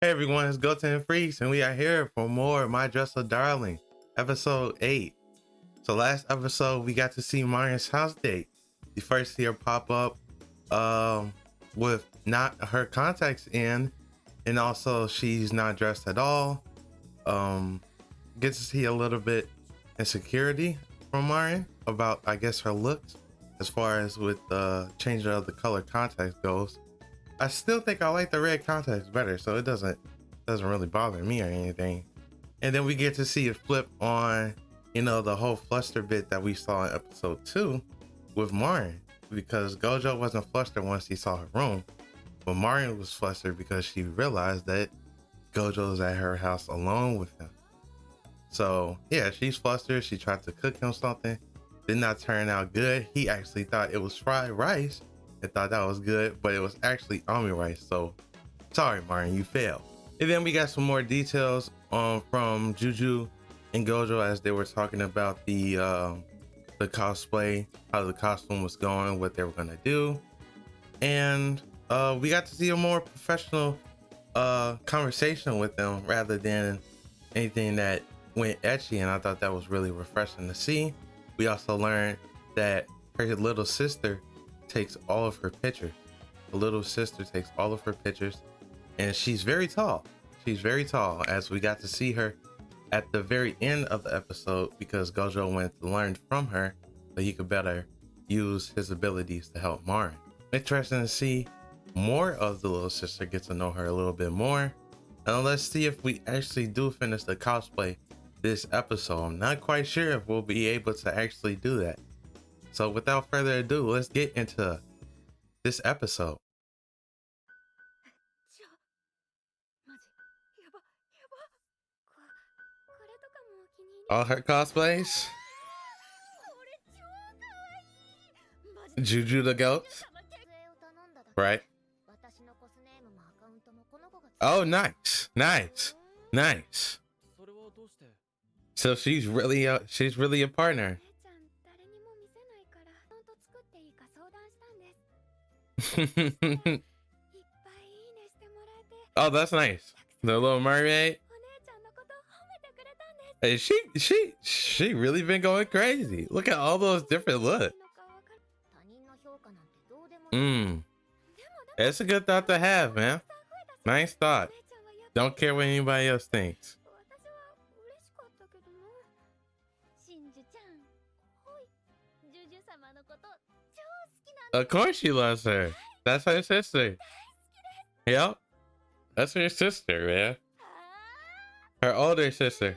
Hey everyone, it's GotenFreecss, and we are here for more My Dress a Darling, episode 8. So last episode, we got to see Marin's house date. You first see her pop up with not her contacts in, and also she's not dressed at all. Get to see a little bit insecurity from Marin about, I guess, her looks, as far as with the changing of the color contacts goes. I still think I like the red contacts better, so it doesn't really bother me or anything. And then we get to see it flip on, the whole fluster bit that we saw in episode 2 with Marin, because Gojo wasn't flustered once he saw her room, but Marin was flustered because she realized that Gojo's at her house alone with him. So yeah, she's flustered. She tried to cook him something, did not turn out good. He actually thought it was fried rice and thought that was good, but it was actually army rice. So sorry, Marin, you failed. And then we got some more details from Juju and Gojo as they were talking about the cosplay, how the costume was going, what they were gonna do, and we got to see a more professional conversation with them rather than anything that went etchy, and I thought that was really refreshing to see. We also learned that her little sister takes all of her pictures. The little sister takes all of her pictures, and she's very tall. She's very tall, as we got to see her at the very end of the episode, because Gojo went to learn from her so he could better use his abilities to help Marin. Interesting to see more of the little sister, get to know her a little bit more. And let's see if we actually do finish the cosplay this episode. I'm not quite sure if we'll be able to actually do that. So without further ado, let's get into this episode. All her cosplays. Juju the goat. Right. Oh, nice. So she's really a partner. Oh, that's nice. The little mermaid. Hey, she really been going crazy. Look at all those different looks. It's a good thought to have, man. Nice thought. Don't care what anybody else thinks. Of course she loves her. That's her sister. Yep. That's her sister, man. Her older sister.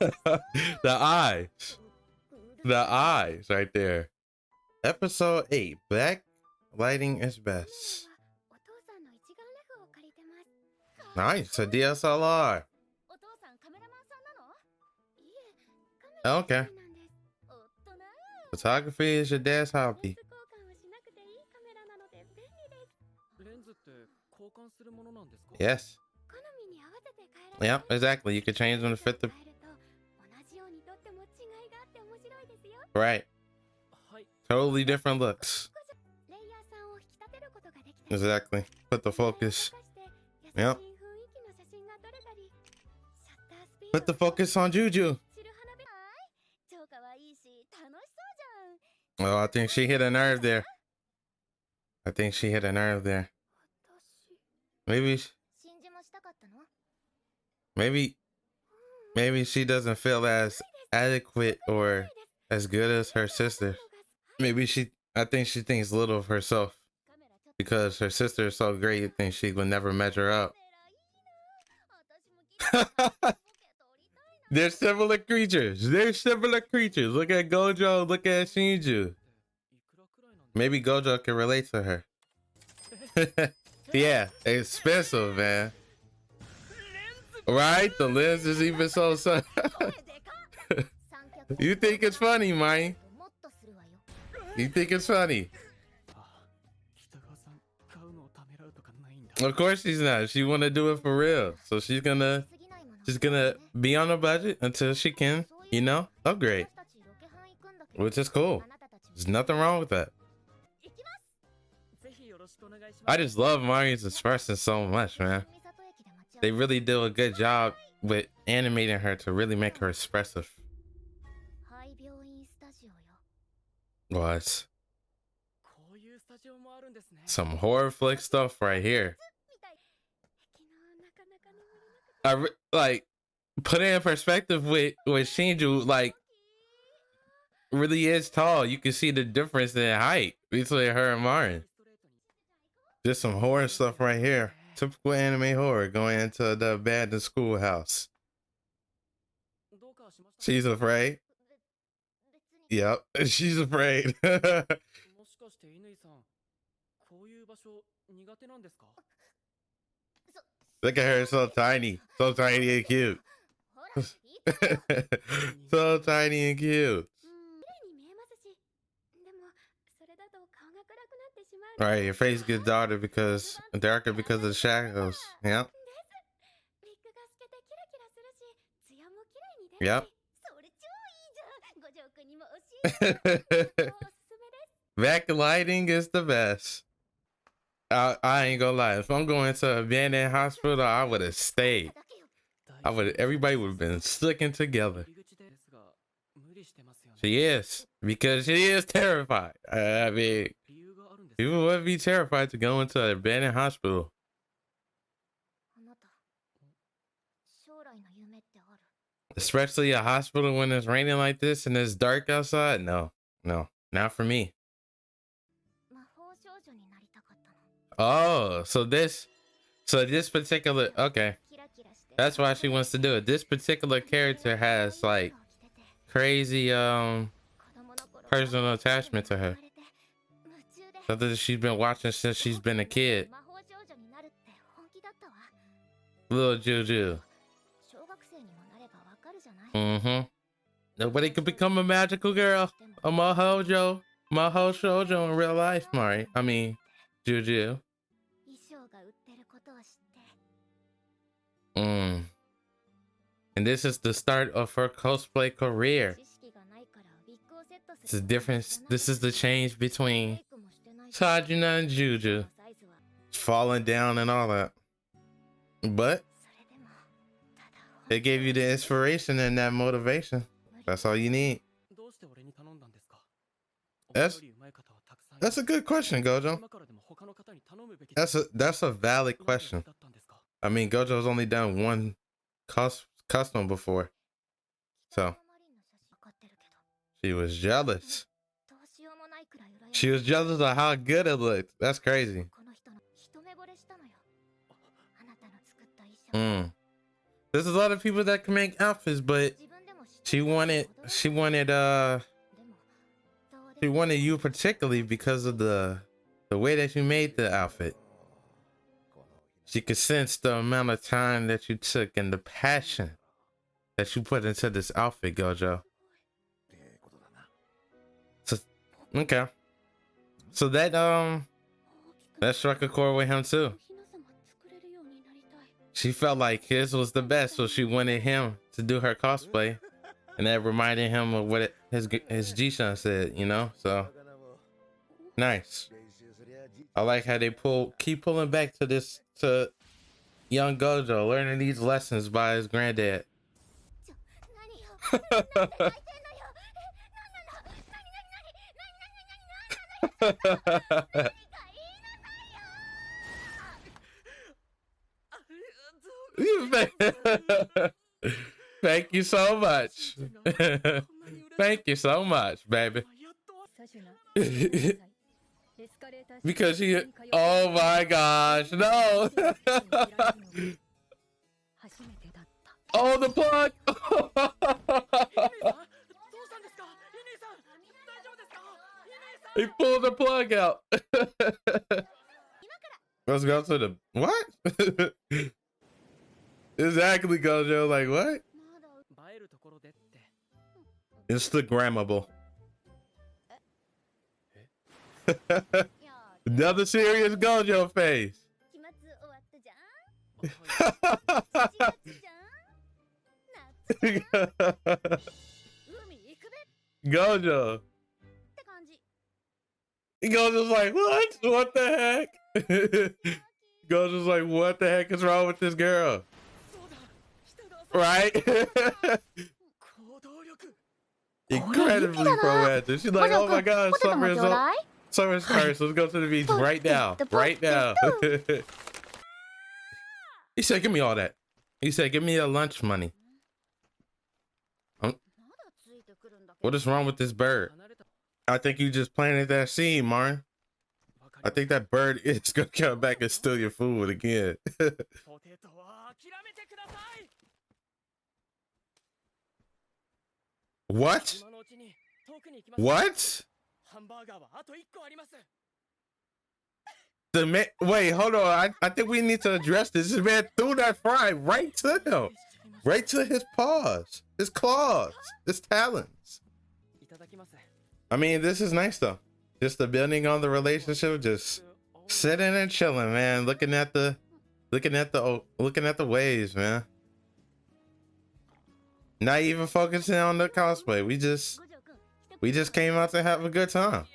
The eyes right there. Episode 8, backlighting is best. Nice, a DSLR. Okay. Photography is your dad's hobby. Yes. Yep, exactly. You can change them to fit the... Right. Totally different looks. Exactly. Put the focus. Yep. Put the focus on Juju. Oh, I think she hit a nerve there. Maybe she doesn't feel as adequate or as good as her sister. I think she thinks little of herself because her sister is so great. You think she would never measure up. They're similar creatures. Look at Gojo. Look at Shinju. Maybe Gojo can relate to her. Yeah, expensive, man. Right? The lens is even so. You think it's funny, man? You think it's funny? Of course she's not. She want to do it for real. So she's gonna be on a budget until she can, upgrade. Which is cool. There's nothing wrong with that. I just love Marin's expression so much, man. They really do a good job with animating her to really make her expressive. Was some horror flick stuff right here. Like put it in perspective with Shinju, like really is tall. You can see the difference in height between her and Marin. Just some horror stuff right here. Typical anime horror going into the abandoned schoolhouse. She's afraid. Yep, she's afraid. Look at her, so tiny and cute. So tiny and cute. Right, your face gets darker because of the shadows. Yep. Yep. Backlighting is the best. I ain't gonna lie. If I'm going to a abandoned hospital, I would have stayed. Everybody would have been sticking together. She is, because she is terrified. I mean, people would be terrified to go into an abandoned hospital. Especially a hospital when it's raining like this and it's dark outside. No, not for me. Oh, so this particular, okay, that's why she wants to do it. This particular character has like crazy personal attachment to her. Something that she's been watching since she's been a kid. Little Juju. Nobody could become a magical girl. A Maho Shoujo in real life, Mari. I mean, Juju. And this is the start of her cosplay career. It's a difference. This is the change between Sajuna and Juju. Falling down and all that. But they gave you the inspiration and that motivation. That's all you need. That's a good question, Gojo. That's a valid question. I mean, Gojo's only done one custom before, so she was jealous. She was jealous of how good it looked. That's crazy. There's a lot of people that can make outfits, but she wanted you particularly because of the way that you made the outfit. She could sense the amount of time that you took and the passion that you put into this outfit, Gojo. So, okay. So that struck a chord with him too. She felt like his was the best, so she wanted him to do her cosplay, and that reminded him of what his G-Shun said, you know. So nice. I like how they keep pulling back to young Gojo learning these lessons by his granddad. Thank you so much. Thank you so much, baby. Because she, oh my gosh, no. Oh, the plug. He pulled the plug out. Let's go to the what? Exactly, Gojo. Like what? Instagrammable. Another serious Gojo face. Gojo. Gojo's like, what? What the heck? Gojo's like, what the heck is wrong with this girl? Right? Incredibly romantic. She's like, oh my god, summer is up. Summer starts. Let's go to the beach right now. Right now. He said, give me all that. He said, give me your lunch money. What is wrong with this bird? I think you just planted that seed, Marin. I think that bird is gonna come back and steal your food again. What? What? The man, wait, hold on. I think we need to address this. This man threw that fry right to him. Right to his paws, his claws, his talons. I mean, this is nice though. Just the building on the relationship, just sitting and chilling, man. Looking at the waves, man. Not even focusing on the cosplay. We just came out to have a good time.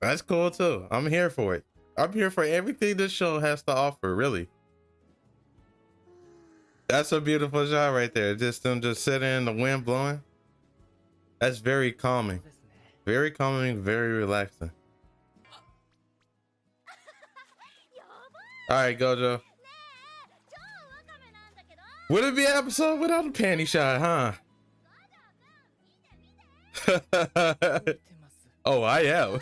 That's cool too. I'm here for it. I'm here for everything this show has to offer, really. That's a beautiful shot right there. Just them just sitting in the wind blowing. That's very calming. Very calming, very relaxing. All right, Gojo. Would it be an episode without a panty shot, huh? Oh, I am.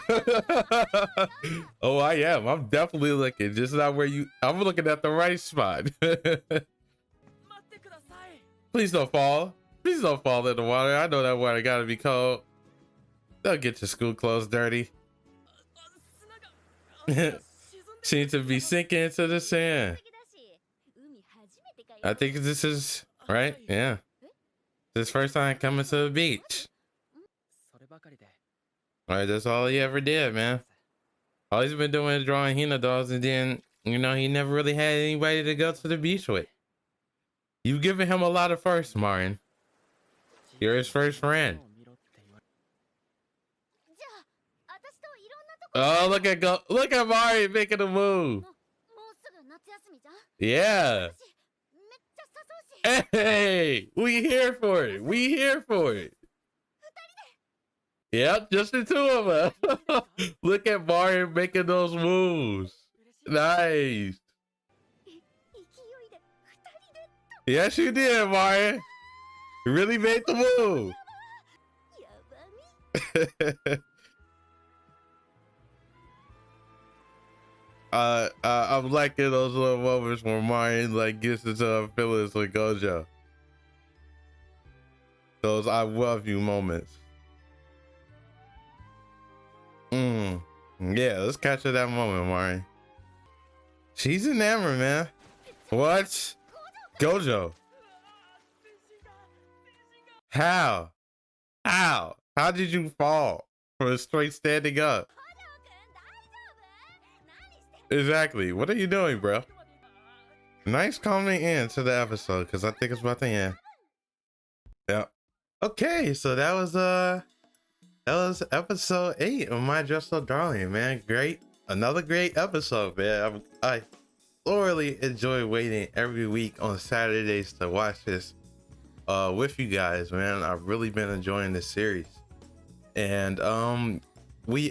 Oh, I am. I'm definitely looking. Just not where you. I'm looking at the right spot. Please don't fall. Please don't fall in the water. I know that water gotta be cold. Don't get your school clothes dirty. Seem to be sinking into the sand. I think this is right. Yeah. This first time coming to the beach. All right, that's all he ever did, man. All he's been doing is drawing Hina dolls, and then, you know, he never really had anybody to go to the beach with. You've given him a lot of firsts, Marin. You're his first friend. Oh, look at Marin making a move. Yeah. Hey, we here for it. We here for it. Yep, just the two of us. Look at Marin making those moves. Nice. Yes, you did, Marin. You really made the move. I'm liking those little moments where Marin like gets into her feelings with Gojo. Those I love you moments. Yeah, let's capture that moment, Marin. She's enamored, man. What? Gojo. How? How did you fall from straight standing up? Exactly. What are you doing, bro? Nice coming in to the episode, because I think it's about to end. Yep. Okay, so that was episode 8 of My Dress So Darling, man. Great. Another great episode, man. I thoroughly enjoy waiting every week on Saturdays to watch this with you guys, man. I've really been enjoying this series. And we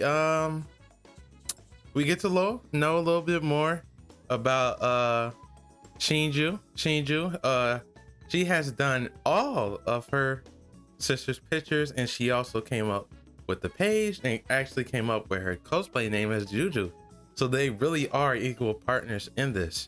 get to know a little bit more about Shinju. She has done all of her sister's pictures, and she also came up with the page and actually came up with her cosplay name as Juju. So they really are equal partners in this.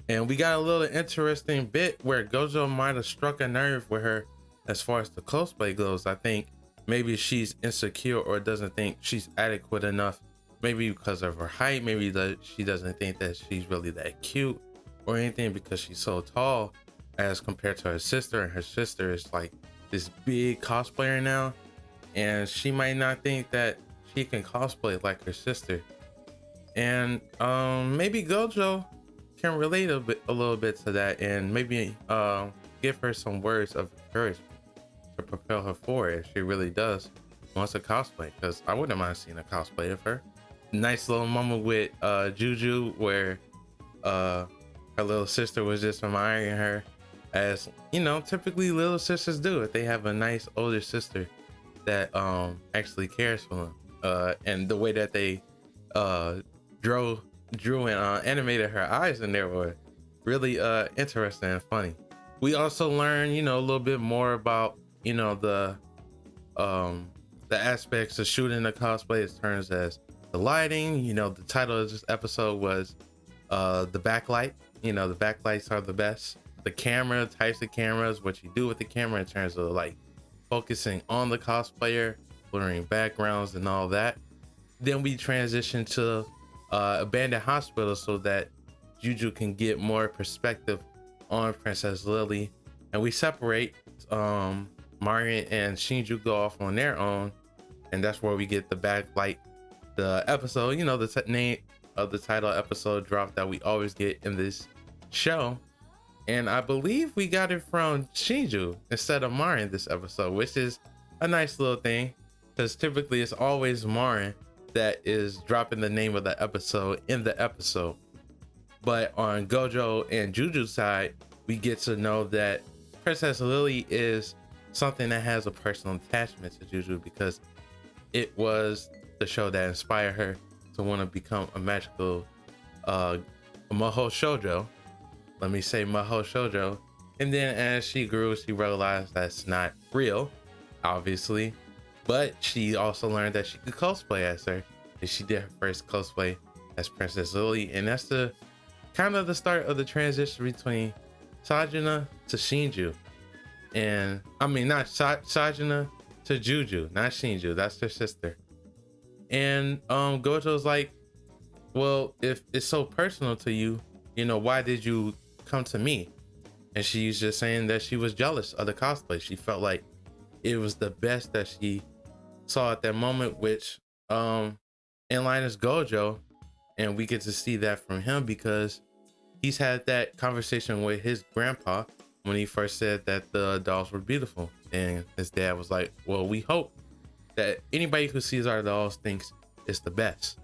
And we got a little interesting bit where Gojo might have struck a nerve with her as far as the cosplay goes. I think maybe she's insecure or doesn't think she's adequate enough. Maybe because of her height, maybe that she doesn't think that she's really that cute or anything because she's so tall as compared to her sister, and her sister is like this big cosplayer now, and she might not think that she can cosplay like her sister. And maybe Gojo can relate a little bit to that, and maybe give her some words of encouragement to propel her forward if she really does wants to cosplay, because I wouldn't mind seeing a cosplay of her. Nice little moment with Juju where her little sister was just admiring her, as you know, typically little sisters do if they have a nice older sister that actually cares for them. And the way that they drew and animated her eyes in there were really interesting and funny. We also learn, you know, a little bit more about, you know, the aspects of shooting the cosplay as turns as the lighting. You know, the title of this episode was the backlight. You know, the backlights are the best. The camera, types of cameras, what you do with the camera in terms of like focusing on the cosplayer, blurring backgrounds and all that. Then we transition to abandoned hospital so that Juju can get more perspective on Princess Lily, and we separate. Marin and Shinju go off on their own, and that's where we get the backlight. The episode, you know, the name of the title episode drop that we always get in this show, and I believe we got it from Shinju instead of Marin this episode, which is a nice little thing, because typically it's always Marin that is dropping the name of the episode in the episode. But on Gojo and Juju's side, we get to know that Princess Lily is something that has a personal attachment to Juju, because it was the show that inspired her to want to become a magical Maho Shoujo. Let me say Maho Shoujo. And then as she grew, she realized that's not real, obviously, but she also learned that she could cosplay as her, and she did her first cosplay as Princess Lily. And that's the kind of the start of the transition between Sajuna to Shinju. And I mean, not Sajuna to Juju, not Shinju, that's her sister. And Gojo's like, well, if it's so personal to you, you know, why did you come to me? And she's just saying that she was jealous of the cosplay. She felt like it was the best that she saw at that moment, which in line is Gojo, and we get to see that from him because he's had that conversation with his grandpa when he first said that the dolls were beautiful, and his dad was like, well, we hope that anybody who sees our dolls thinks it's the best.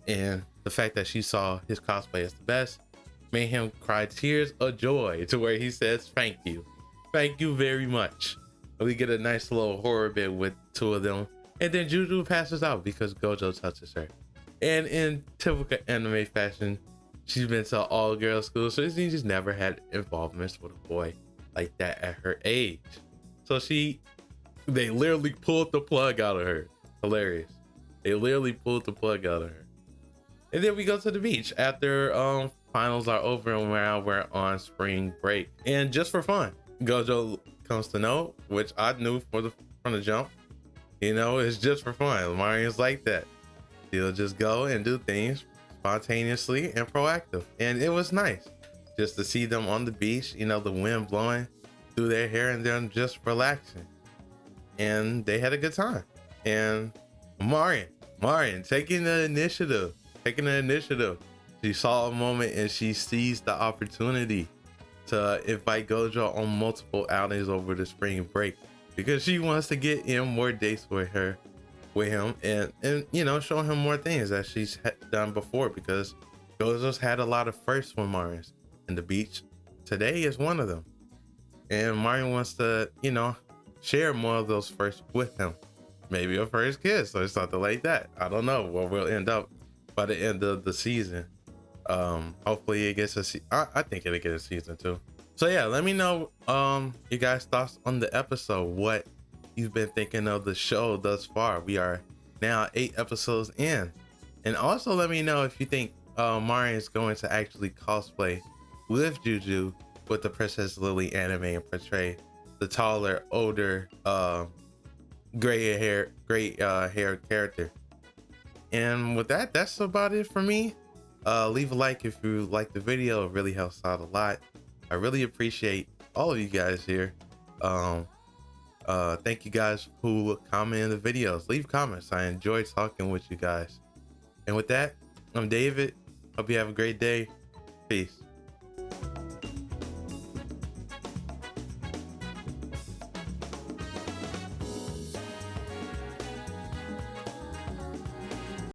And the fact that she saw his cosplay as the best made him cry tears of joy, to where he says thank you very much. And we get a nice little horror bit with two of them, and then Juju passes out because Gojo touches her. And in typical anime fashion, she's been to all girls school, so she just never had involvements with a boy like that at her age. So they literally pulled the plug out of her. Hilarious. They literally pulled the plug out of her. And then we go to the beach after finals are over, and we're on spring break. And just for fun, Gojo comes to know, which I knew from the jump, you know, it's just for fun. Marin's like that. He'll just go and do things spontaneously and proactive. And it was nice just to see them on the beach, you know, the wind blowing through their hair and them just relaxing. And they had a good time. And Marin taking the initiative. She saw a moment and she seized the opportunity to invite Gojo on multiple outings over the spring break, because she wants to get in more dates with him and you know, show him more things that she's done before, because Gojo's had a lot of firsts with Marin, and the beach today is one of them. And Marin wants to, you know, share more of those firsts with him. Maybe a first kiss or something like that. I don't know where we'll end up by the end of the season. Hopefully it gets I think it'll get a season 2. So yeah, let me know you guys' thoughts on the episode, what you've been thinking of the show thus far. We are now 8 episodes in. And also let me know if you think Marin is going to actually cosplay with Juju with the Princess Lily anime and portray the taller, older, gray hair character. And with that, that's about it for me. Leave a like if you like the video. It really helps out a lot. I really appreciate all of you guys here. Thank you guys who comment in the videos. Leave comments. I enjoy talking with you guys. And with that, I'm David. Hope you have a great day. Peace.